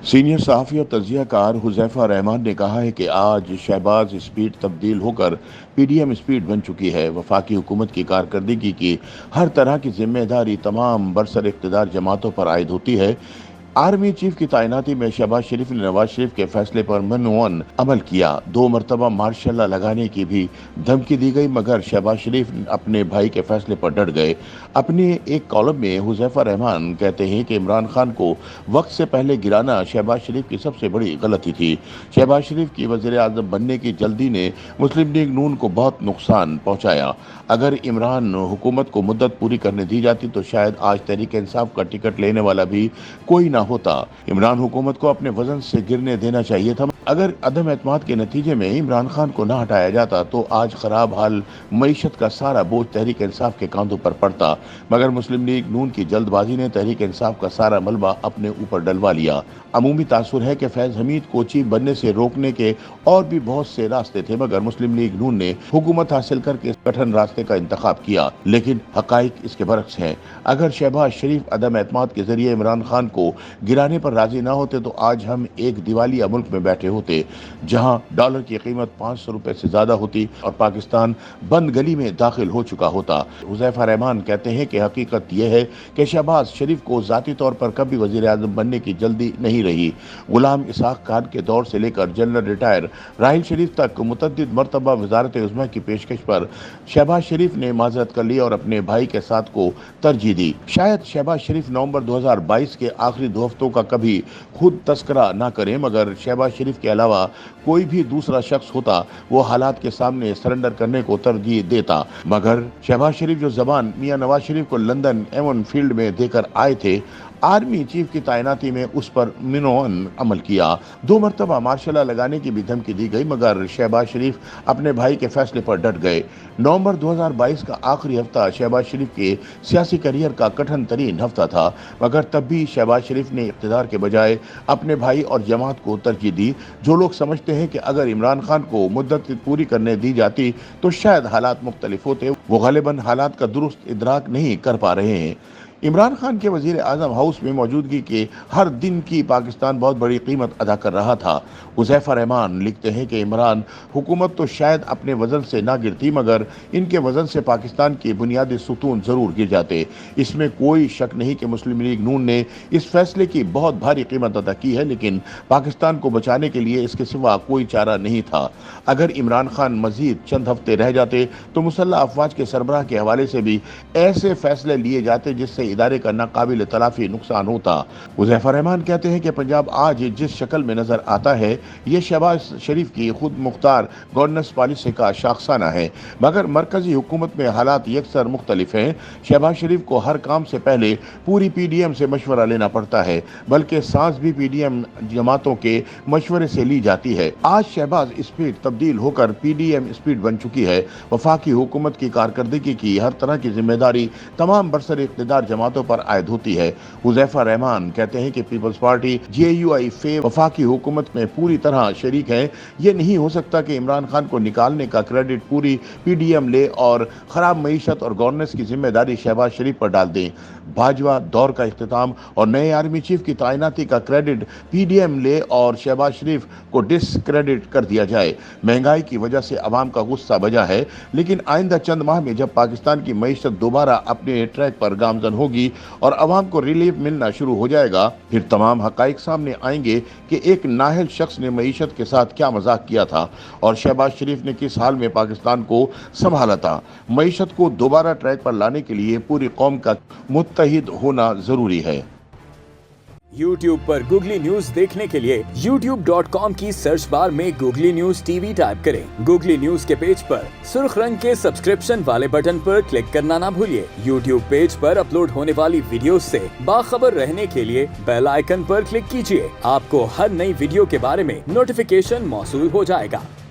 Senior सहाफ़ी और तज्ज़िया car Huzaifa Rahman ने कहा है कि आज शहबाज स्पीड तब्दील होकर पीडीएम स्पीड बन चुकी है। वफाकी हुकूमत की कारकर्दगी की हर तरह की जिम्मेदारी तमाम बरसर इक़्तिदार जमातों पर आयद होती है। आर्मी चीफ की तैनाती में शहबाज शरीफ ने नवाज शरीफ के फैसले पर मनोवन अमल किया। 2 मरतबा मार्शल लॉ लगाने की भी धमकी दी गई, मगर शहबाज शरीफ अपने भाई के फैसले पर डट गए। अपने एक कॉलम में हुज़ैफ़ा रहमान कहते हैं कि इमरान खान को वक्त से पहले गिराना शहबाज शरीफ की सबसे बड़ी गलती थी। शहबाज शरीफ की वज़ीर आज़म बनने की जल्दी ने मुस्लिम लीग नून को बहुत नुकसान पहुंचाया। अगर इमरान हुकूमत को मुद्दत पूरी करने दी जाती तो शायद आज तहरीक इंसाफ का टिकट लेने वाला भी कोई ना होता। इमरान हुकूमत को अपने वजन से गिरने देना चाहिए था। अगर अदम एतमाद के नतीजे में इमरान खान को ना हटाया जाता तो आज खराब हाल मईशत का सारा बोझ तहरीक इंसाफ के कांधों पर पड़ता, मगर मुस्लिम लीग नून की जल्दबाजी ने तहरीक इंसाफ का सारा मलबा अपने ऊपर डलवा लिया। अमूमी तासुर है कि फैज हमीद को चीफ बनने से रोकने के और भी बहुत से रास्ते थे, मगर मुस्लिम लीग नून ने हुकूमत हासिल करके कठिन रास्ते का इंतखाब किया। लेकिन हकाइक इसके बरक्स हैं। अगर शहबाज शरीफ अदम एतमाद के जरिए इमरान खान को गिराने पर राजी ना होते तो आज हम एक दिवालिया मुल्क में बैठे होते, जहां डॉलर की कीमत 500 रुपए से ज्यादा होती और पाकिस्तान बंद गली में दाखिल हो चुका होता। हुज़ैफ़ा रहमान कहते हैं कि हकीकत यह है कि शहबाज शरीफ को ज़ाती तौर पर कभी वज़ीर आज़म बनने की जल्दी नहीं रही। गुलाम इसहाक खान के दौर से लेकर जनरल रिटायर राहिल शरीफ तक मुतअद्दिद मरतबा वज़ारत उज़्मा की पेशकश पर शहबाज शरीफ ने माज़रत कर ली और अपने भाई के साथ को तरजीह दी। शायद शहबाज शरीफ नवंबर 2022 के आखिरी 2 हफ्तों का कभी खुद तस्करा ना करें, मगर शहबाज शरीफ के अलावा कोई भी दूसरा शख्स होता वो हालात के सामने सरेंडर करने को तरजीह देता। मगर शहबाज शरीफ जो जबान मियां नवाज शरीफ को लंदन एवन फील्ड में देकर आए थे, आर्मी चीफ की तैनाती में उस पर मिनोन अमल किया। 2 मरतबा मार्शल लॉ लगाने की भी धमकी दी गई, मगर शहबाज शरीफ अपने भाई के फैसले पर डट गए। नवंबर 2022 का आखिरी हफ्ता शहबाज शरीफ के सियासी करियर का कठिन तरीन हफ्ता था, मगर तब भी शहबाज शरीफ ने इक़्तिदार के बजाय अपने भाई और जमात को तरजीह दी। जो लोग समझते हैं कि अगर इमरान खान को मुद्दत पूरी करने दी जाती तो शायद हालात मुख्तलिफ होते, वो गालिबन हालात का दुरुस्त इदराक नहीं कर पा रहे हैं। इमरान खान के वज़ीर आज़म हाउस में मौजूदगी के हर दिन की पाकिस्तान बहुत बड़ी कीमत अदा कर रहा था। हुज़ैफ़ा रहमान लिखते हैं कि इमरान हुकूमत तो शायद अपने वज़न से ना गिरती, मगर इनके वज़न से पाकिस्तान के बुनियादी सुतून ज़रूर गिर जाते। इसमें कोई शक नहीं कि मुस्लिम लीग नून ने इस फैसले की बहुत भारी कीमत अदा की है, लेकिन पाकिस्तान को बचाने के लिए इसके सिवा कोई चारा नहीं था। अगर इमरान खान मज़ीद चंद हफ्ते रह जाते तो मुसल्लह अफवाज के सरबराह के हवाले से भी ऐसे फैसले लिए जाते जिससे इदारे का नाकाबिल तलाफी नुकसान होता। हुज़ैफ़ा रहमान कहते हैं कि पंजाब आज जिस शक्ल में नजर आता है ये शहबाज शरीफ की खुद मुख्तार गवर्नेंस पॉलिसी का शाखसाना है, मगर मरकजी हुकूमत में हालात यकसर मुख्तलिफ हैं। शहबाज शरीफ को हर काम से पहले पूरी पीडीएम से मशवरा लेना पड़ता है, बल्कि सांस भी पीडीएम जमातों के मशवरे से ली जाती है। आज शहबाज स्पीड तब्दील होकर पीडीएम स्पीड बन चुकी है। वफाकी हुकूमत की कारकर्दगी की हर तरह की जिम्मेदारी तमाम बरसर इक़्तिदार जमातों पर आयद होती है। हुज़ैफ़ा रहमान कहते हैं कि पीपल्स पार्टी JUI फे वफाकी हुकूमत में पूरी तरह शरीक है। ये नहीं हो सकता कि इमरान खान को निकालने का क्रेडिट पूरी पीडीएम ले और खराब मईशत और गवर्नेंस की जिम्मेदारी शहबाज शरीफ पर डाल दें। भाजपा दौर का इख्तिताम और नए आर्मी चीफ की तैनाती का क्रेडिट पीडीएम ले और शहबाज शरीफ को डिसक्रेडिट कर दिया जाए। महंगाई की वजह से अवाम का गुस्सा बजा है, लेकिन आइंदा चंद माह में जब पाकिस्तान की मईशत दोबारा अपने ट्रैक पर गामजन होगी और अवाम को रिलीफ मिलना शुरू हो जाएगा, फिर तमाम हकाइक सामने आएंगे कि एक नाहल शख्स ने मईशत के साथ क्या मजाक किया था और शहबाज शरीफ ने किस हाल में पाकिस्तान को संभाला था। मईशत को दोबारा ट्रैक पर लाने के लिए पूरी कौम का मुत्तहिद होना जरूरी है। YouTube पर गूगली न्यूज देखने के लिए youtube.com की सर्च बार में गूगली न्यूज TV टाइप करें। गूगली न्यूज के पेज पर सुर्ख रंग के सब्सक्रिप्शन वाले बटन पर क्लिक करना ना भूलिए। YouTube पेज पर अपलोड होने वाली वीडियो से बाखबर रहने के लिए बेल आइकन पर क्लिक कीजिए। आपको हर नई वीडियो के बारे में नोटिफिकेशन मौसूल हो जाएगा।